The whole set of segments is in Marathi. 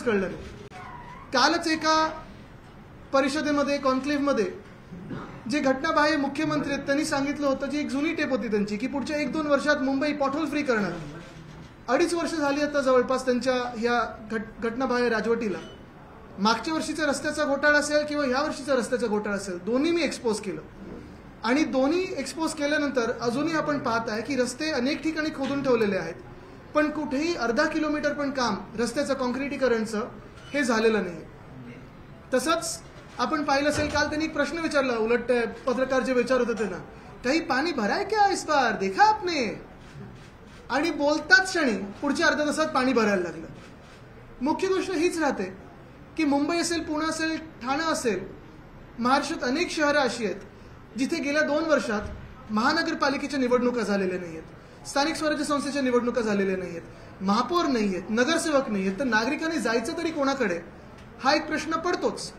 कळलं नाही। कालच एका परिषदेमध्ये कॉन्क्लेव्हमध्ये जे घटनाबाह्य मुख्यमंत्री आहेत त्यांनी सांगितलं होतं, जी एक जुनी टेप होती त्यांची, की पुढच्या 1-2 वर्षात मुंबई पॉटहोल फ्री करणार। 2.5 वर्ष झाली आता जवळपास त्यांच्या ह्या घटनाबाह्य राजवटीला। मागच्या वर्षीचा रस्त्याचा घोटाळा असेल किंवा ह्या वर्षीचा रस्त्याचा घोटाळा असेल, दोन्ही मी एक्सपोज केलं आणि दोन्ही एक्सपोज केल्यानंतर अजूनही आपण पाहत आहे की रस्ते अनेक ठिकाणी खोदून ठेवलेले आहेत, पण कुठेही अर्धा किलोमीटर पण काम रस्त्याचं कॉन्क्रिटीकरणचं हे झालेलं नाही। तसंच आपण पाहिलं असेल, काल त्यांनी एक प्रश्न विचारला, उलट पत्रकार जे विचारत होते ना, काही पाणी भराय क्या इस बार देखा आपने, आणि बोलताच क्षणी पुढच्या अर्ध्या तासात पाणी भरायला लागलं। मुख्य गोष्ट हीच राहते की मुंबई असेल, पुणे असेल, ठाणे असेल, महाराष्ट्रात अनेक शहरं अशी आहेत जिथे गेल्या 2 वर्षात महानगरपालिकेच्या निवडणुका झालेल्या नाहीयेत, स्थानिक स्वराज्य संस्थेच्या निवडणुका झालेल्या नाहीयेत, महापौर नाहीयेत, नगरसेवक नाहीयेत, तर नागरिकांनी जायचं तरी कोणाकडे हा एक प्रश्न पडतोच।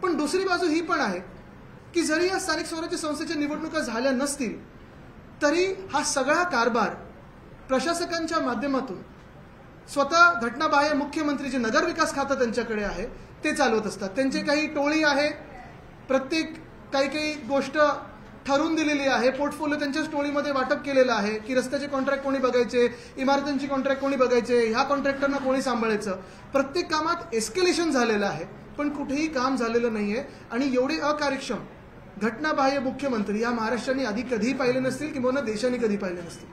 पण दुसरी बाजू ही पण आहे की जरी या स्थानिक स्वराज्य संस्थेच्या निवडणुका झाल्या नसतील तरी हा सगळा कारभार प्रशासकांच्या माध्यमातून स्वतः घटनाबाह्य मुख्यमंत्री जे नगर विकास खातं त्यांच्याकडे आहे ते चालवत असतात। त्यांचे काही टोळी आहे, प्रत्येक काही गोष्ट ठरवून दिलेली आहे, पोर्टफोलिओ त्यांच्याच टोळीमध्ये वाटप केलेलं आहे की रस्त्याचे कॉन्ट्रॅक्ट कोणी बघायचे, इमारतींची कॉन्ट्रॅक्ट कोणी बघायचे, ह्या कॉन्ट्रॅक्टरना कोणी सांभाळायचं। प्रत्येक कामात एस्केलेशन झालेलं आहे, पण कुठेही काम झालेलं नाहीये। आणि एवढे अकार्यक्षम घटनाबाह्य मुख्यमंत्री या महाराष्ट्राने आधी कधीही पाहिले नसतील किंवा देशाने कधी पाहिले नसतील।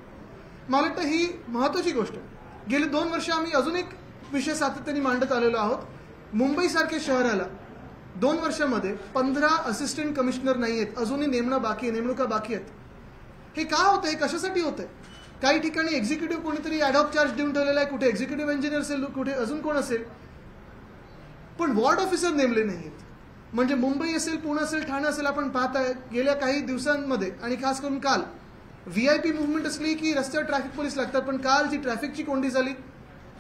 मला वाटतं ही महत्वाची गोष्ट। गेली 2 वर्ष आम्ही अजून एक विषय सातत्याने मांडत आलेलो आहोत। मुंबईसारख्या शहराला 2 वर्षामध्ये 15 असिस्टंट कमिशनर नाही आहेत, अजूनही नेमणुका बाकी आहेत। हे का होतंय, कशासाठी होतंय? काही ठिकाणी एक्झिक्युटिव्ह कोणीतरी ॲडॉक चार्ज देऊन ठेवलेला आहे, कुठे एक्झिक्युटिव्ह इंजिनियर असेल, कुठे अजून कोण असेल, पण वॉर्ड ऑफिसर नेमले नाहीत। म्हणजे मुंबई असेल, पुणे असेल, ठाणे असेल, आपण पाहताय गेल्या काही दिवसांमध्ये आणि खास करून काल व्हीआयपी मुवमेंट असली की रस्त्यावर ट्रॅफिक पोलीस लागतात, पण काल जी ट्रॅफिकची कोंडी झाली,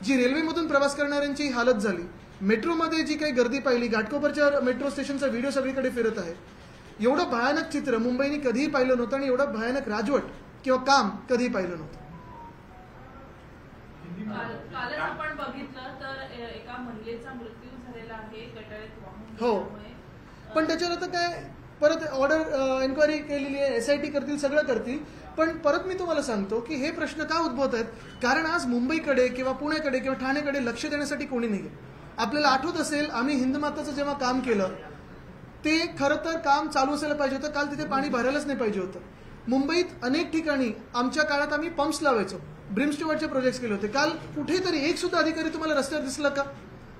जी रेल्वेमधून प्रवास करणाऱ्यांची हालत झाली, मेट्रोमध्ये जी काही गर्दी पाहिली, घाटकोपरच्या मेट्रो स्टेशनचा व्हिडिओ सगळीकडे फिरत आहे, एवढं भयानक चित्र मुंबईने कधीही पाहिलं नव्हतं आणि एवढं भयानक राजवट किंवा काम कधीही पाहिलं नव्हतं। कालच आपण बघितलं तर एका महिलेचा मृत्यू झालेला आहे गटारात वाहून। हो, पण त्याच्यावर आता काय परत ऑर्डर एन्क्वायरी केलेली आहे, SIT करतील, सगळं करतील, पण परत मी तुम्हाला सांगतो की हे प्रश्न का उद्भवत आहेत, कारण आज मुंबईकडे किंवा पुण्याकडे किंवा ठाण्याकडे लक्ष देण्यासाठी कोणी नाहीये। आपल्याला आठवत असेल, आम्ही हिंदमाताचं जेव्हा काम केलं ते खरं तर काम चालू असायला पाहिजे होतं, काल तिथे पाणी भरायलाच नाही पाहिजे होतं। मुंबईत अनेक ठिकाणी आमच्या काळात आम्ही पंप्स लावायचो, ब्रिमस्टोवरचे प्रोजेक्ट्स केले होते, काल कुठेतरी एक सुद्धा अधिकारी तुम्हाला रस्त्यावर दिसला का?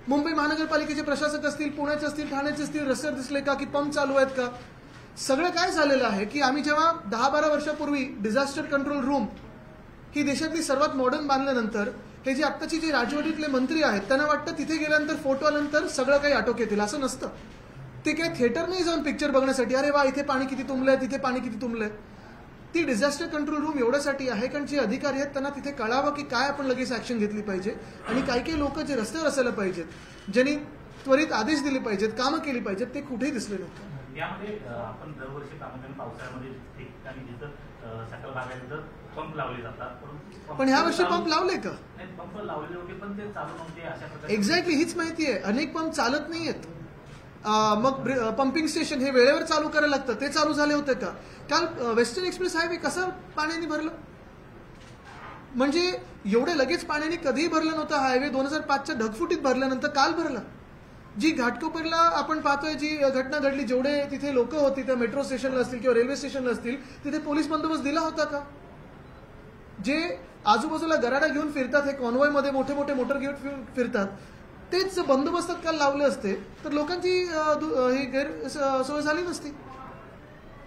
मुंबई महानगरपालिकेचे प्रशासक असतील, पुण्याचे असतील, ठाण्याचे असतील, रस्त्यावर दिसले का की पंप चालू आहेत का? सगळं काय झालेलं आहे की आम्ही जेव्हा 10-12 वर्षापूर्वी डिझास्टर कंट्रोल रूम ही देशातली सर्वात मॉडर्न बांधल्यानंतर हे जे आत्ताची जी राजवटीतले मंत्री आहेत त्यांना वाटतं तिथे गेल्यानंतर फोटो आल्यानंतर सगळं काही आटोक्यात येईल, असं नसतं। ते काय थिएटर नाही जाऊन पिक्चर बघण्यासाठी, अरे वा इथे पाणी किती तुंबलंय, तिथे पाणी किती तुंबलंय। ती डिझास्टर कंट्रोल रूम एवढ्यासाठी आहे कारण जे अधिकारी आहेत त्यांना तिथे कळावं की काय आपण लगेच ऍक्शन घेतली पाहिजे आणि काही लोक जे रस्त्यावर असायला पाहिजेत, ज्यांनी त्वरित आदेश दिले पाहिजेत, कामं केली पाहिजेत, ते कुठेही दिसले नव्हते। यामध्ये आपण दरवर्षी प्रामुख्याने पावसाळ्यामध्ये ठिकठिकाणी जिथं सकल भागात पंप लावले जातात, पण ह्या वर्षी पंप लावले का? पंप लावले होते पण ते चालू नव्हते अशा प्रकारे। एक्झॅक्टली हीच माहिती आहे, अनेक पंप चालत नाहीयेत। मग पंपिंग स्टेशन हे वेळेवर चालू करायला लागतं, ते चालू झाले होते का? काल वेस्टर्न एक्सप्रेस हायवे कसं पाण्याने भरलं, म्हणजे एवढे लगेच पाण्याने कधीही भरलं नव्हतं। हायवे 2005च्या ढगफुटीत भरल्यानंतर काल भरला। जी घाटकोपरला आपण पाहतोय जी घटना घडली, जेवढे तिथे लोक होती त्या मेट्रो स्टेशनला असतील किंवा रेल्वे स्टेशनला असतील, तिथे पोलीस बंदोबस्त दिला होता का? जे आजूबाजूला गराडा घेऊन फिरतात, हे कॉन्वॉयमध्ये मोठे मोठे मोटर घेऊन फिरतात, तेच बंदोबस्तात काल लावले असते तर लोकांची ही गैरसोय झाली नसती।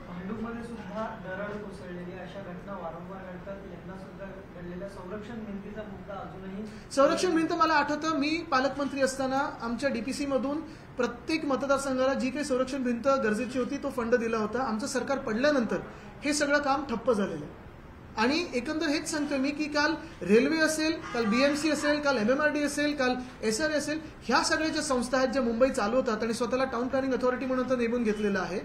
भांडूपमध्ये सुद्धा दरड कोसळलेली अशा घटना वारंवार घडतात, यांना सुद्धा घडलेल्या संरक्षण भिंतीचा मुद्दा अजूनही। संरक्षण भिंत मला आठवतं, मी पालकमंत्री असताना आमच्या DPC मधून प्रत्येक मतदारसंघाला जी काही संरक्षण भिंत गरजेची होती तो फंड दिला होता। आमचं सरकार पडल्यानंतर हे सगळं काम ठप्प झालेलं आहे आणि एकंदर हेच सांगतोय मी की काल रेल्वे असेल, काल BMC असेल, काल MMRD असेल, काल SRA असेल, ह्या सगळ्या ज्या संस्था आहेत ज्या मुंबई चालवतात आणि स्वतःला टाउन प्लॅनिंग अथॉरिटी म्हणून तर नेमून घेतलेलं आहे,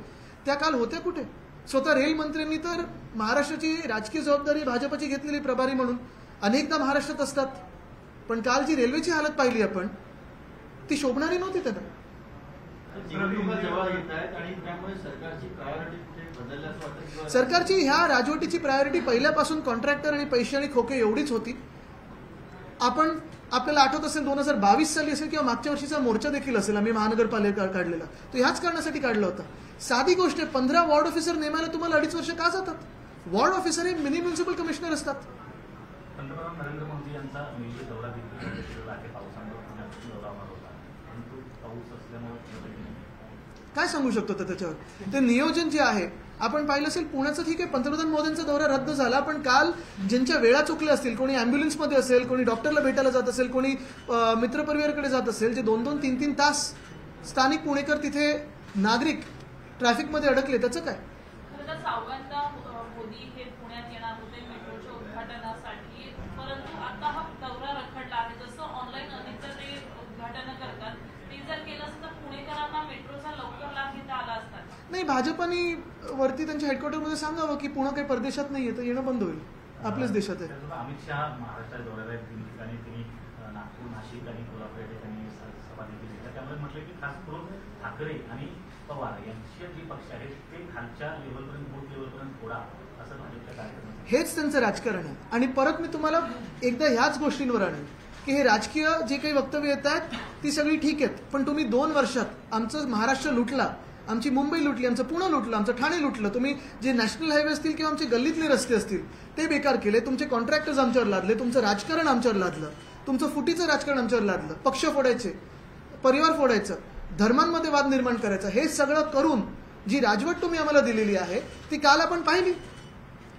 त्या काल होत्या कुठे? स्वतः रेल मंत्र्यांनी तर महाराष्ट्राची राजकीय जबाबदारी भाजपची घेतलेली प्रभारी म्हणून अनेकदा महाराष्ट्रात असतात, पण काल जी रेल्वेची हालत पाहिली आपण, ती शोभणारी नव्हती त्यांना. निवडणुका जवळ येत आहेत आणि त्यामुळे सरकारची प्रायोरिटी कुठे बदलल्याचं वाटतं? सरकारची ह्या राजवटीची प्रायोरिटी पहिल्यापासून कॉन्ट्रॅक्टर आणि पैसे आणि खोके एवढीच होती. आपल्याला आठवत असेल 2022 साली असेल किंवा मागच्या वर्षीचा मोर्चा देखील असेल, आम्ही महानगरपालिका काढलेला, तो ह्याच कारणासाठी काढला होता. साधी गोष्ट आहे, 15 वॉर्ड ऑफिसर नेमायला तुम्हाला 2.5 वर्ष का जातात? वॉर्ड ऑफिसर हे मिनी म्युन्सिपल कमिशनर असतात. पंतप्रधान नरेंद्र मोदी यांचा मुंबई दौरा देखील पावसामुळे पुण्यात दौरा होणार होता, परंतु पाऊस असल्यामुळे काय सांगू शकतो त्याच्यावर? ते नियोजन जे आहे, आपण पाहिलं असेल पुण्याचं ठीक आहे, पंतप्रधान मोदींचा दौरा रद्द झाला, पण काल ज्यांच्या वेळा चुकल्या असतील, कोणी अँब्युलन्समध्ये असेल, कोणी डॉक्टरला भेटायला जात असेल, कोणी मित्रपरिवाराकडे जात असेल, जे 2-2, 3-3 तास स्थानिक पुणेकर तिथे नागरिक ट्रॅफिकमध्ये अडकले, त्याचं काय? खरं तर सावंतदा मोदी हे पुण्यात येणार होते मेट्रोच्या उद्घाटनासाठी, परंतु आता हा दौरा रखडला आहे. जसं ऑनलाईन अनेक जण ते उद्घाटन करतात, ते जर केलं असतं तर पुणेकरांना मेट्रोचा लवकर लाभ घेता आला असता. नाही, भाजपाने वरती त्यांच्या हेडक्वार्टरमध्ये सांगावं की पुणे काही परदेशात नाहीये, तर येणं बंद होईल, आपल्याच देशात आहे. अमित शहा महाराष्ट्रात दौऱ्याला 3 ठिकाणी त्यांनी नागपूर, नाशिक आणि कोल्हापूर या ठिकाणी सभा देखील घेतल्या. त्यामुळे म्हटलं की खास करून ठाकरे आणि पवार यांचे जे पक्ष आहेत ते खालच्या लेवलपर्यंत, बूथ लेवलपर्यंत थोडा असं भाजपच्या कार्यक्रम, हेच त्यांचं राजकारण आहे. आणि परत मी तुम्हाला एकदा ह्याच गोष्टींवर आणेन की हे राजकीय जे काही वक्तव्य येत आहेत ती सगळी ठीक आहेत, पण तुम्ही 2 वर्षात आमचं महाराष्ट्र लुटला, आमची मुंबई लुटली, आमचं पुणे लुटलं, आमचं ठाणे लुटलं, तुम्ही जे नॅशनल हायवे असतील किंवा आमचे गल्लीतले रस्ते असतील ते बेकार केले, तुमचे कॉन्ट्रॅक्टर्स आमच्यावर लादले, तुमचं राजकारण आमच्यावर लादलं, तुमचं फुटीचं राजकारण आमच्यावर लादलं, पक्ष फोडायचे, परिवार फोडायचं, धर्मांमध्ये वाद निर्माण करायचा, हे सगळं करून जी राजवट तुम्ही आम्हाला दिलेली आहे ती काल आपण पाहिली.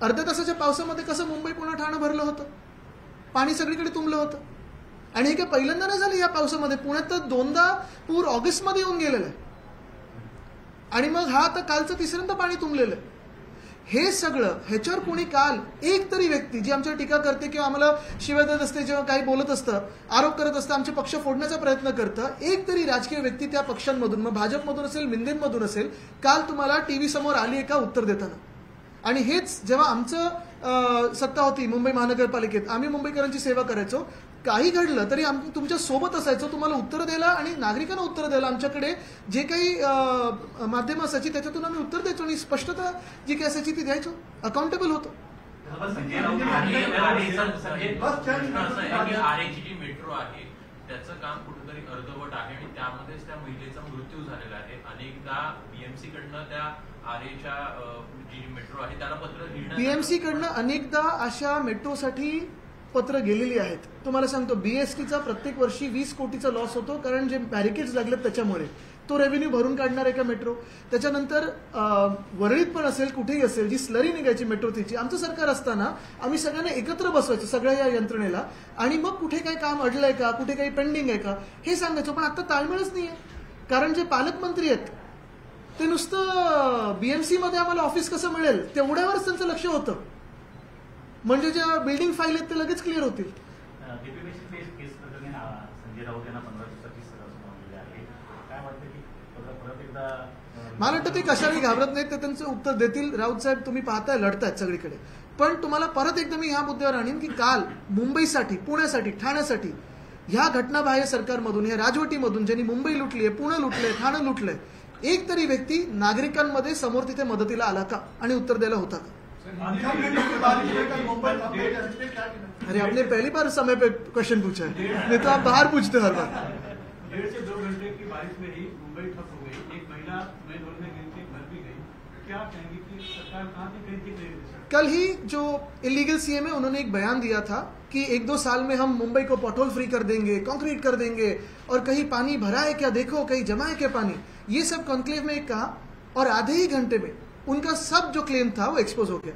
अर्ध्या तासाच्या पावसामध्ये कसं मुंबई पुणे ठाणं भरलं होतं, पाणी सगळीकडे तुंबलं होतं. आणि हे काय पहिल्यांदा नाही झालं या पावसामध्ये, पुण्यात तर 2दा पूर ऑगस्टमध्ये येऊन गेलेला आहे आणि मग हा आता कालचं 3ऱ्यांदा पाणी तुंबलेलं आहे. हे सगळं ह्याच्यावर कोणी काल एक तरी व्यक्ती जी आमच्यावर टीका करते किंवा आम्हाला शिव्या देत असते, जेव्हा काही बोलत असतं, आरोप करत असतं, आमचे पक्ष फोडण्याचा प्रयत्न करतं, एक तरी राजकीय व्यक्ती त्या पक्षांमधून, मग भाजपमधून असेल, मिंदेंमधून असेल, काल तुम्हाला टीव्ही समोर आली आहे का उत्तर देताना? आणि हेच जेव्हा आमचं सत्ता होती मुंबई महानगरपालिकेत, आम्ही मुंबईकरांची सेवा करायचो, काही घडलं तरी आम्ही तुमच्या सोबत असायचो, तुम्हाला उत्तर द्यायला आणि नागरिकांना उत्तर द्यायला आमच्याकडे जे काही माध्यम असायची त्याच्यातून आम्ही उत्तर द्यायचो आणि स्पष्टता जी काही असायची ती द्यायचो, अकाउंटेबल होतो. संजय राऊत आरेची जी मेट्रो आहे त्याचं काम कुठेतरी अर्धवट आहे आणि त्यामध्येच त्या महिलेचा मृत्यू झालेला आहे. अनेकदा बीएमसी कडनं त्या आरेच्या जी मेट्रो आहे त्याला पत्र लिहिण्यात, बीएमसी कडनं अनेकदा अशा मेट्रोसाठी पत्र गेलेली आहेत. तुम्हाला सांगतो, बीएसटीचा प्रत्येक वर्षी 20 कोटीचा लॉस होतो, कारण जे बॅरिकेड्स लागलेत त्याच्यामुळे. तो रेव्हेन्यू भरून काढणार आहे का मेट्रो? त्याच्यानंतर वरळीत पण असेल, कुठेही असेल, जी स्लरी निघायची मेट्रो तिची, आमचं सरकार असताना आम्ही सगळ्यांना एकत्र बसवायचो सगळ्या या यंत्रणेला आणि मग कुठे काही काम अडलंय का, कुठे काही पेंडिंग आहे का हे सांगायचो. पण आता ताळमेळच नाहीये, कारण जे पालकमंत्री आहेत ते नुसतं बीएमसी मध्ये आम्हाला ऑफिस कसं मिळेल तेवढ्यावरच त्यांचं लक्ष होतं, म्हणजे ज्या बिल्डिंग फाईल आहेत ते लगेच क्लिअर होतील. डिफेमेशन केस प्रकरणी संजय राऊत यांना 15 दिवसाची सजा सुनावलेली आहे. काय वाटतं की परत एकदा मला वाटतं ते कशाने घाबरत नाहीत, ते त्यांचं उत्तर देतील. राऊत साहेब तुम्ही पाहताय लढतायत सगळीकडे. पण तुम्हाला परत एकदा मी ह्या मुद्द्यावर आणीन की काल मुंबईसाठी, पुण्यासाठी, ठाण्यासाठी ह्या घटनाबाह्य सरकारमधून, ह्या राजवटीमधून ज्यांनी मुंबई लुटली आहे, पुणे लुटलंय, ठाणं लुटलंय, एक तरी व्यक्ती नागरिकांमध्ये समोर तिथे मदतीला आला का आणि उत्तर द्यायला होता का? अरे आपने पहली बार समय पे क्वेश्चन पूछा है, नहीं तो आप बाहर पूछते हर बार. 1.5 से 2 घंटे की बारिश में ही मुंबई ठप हो गई. एक महिला मैं धोने गई थी, घर भी गई. क्या कहेंगे कि सरकार कहाँ से गई थी? कल ही जो इलीगल सीएम है उन्होंने एक बयान दिया था कि 1-2 साल में हम मुंबई को पॉटहोल फ्री कर देंगे, कंक्रीट कर देंगे, और कहीं पानी भरा है क्या देखो, कहीं जमा है क्या पानी, ये सब कॉन्क्लेव में कहा. और आधे ही घंटे में उनका सब जो क्लेम था वो एक्सपोज हो गया.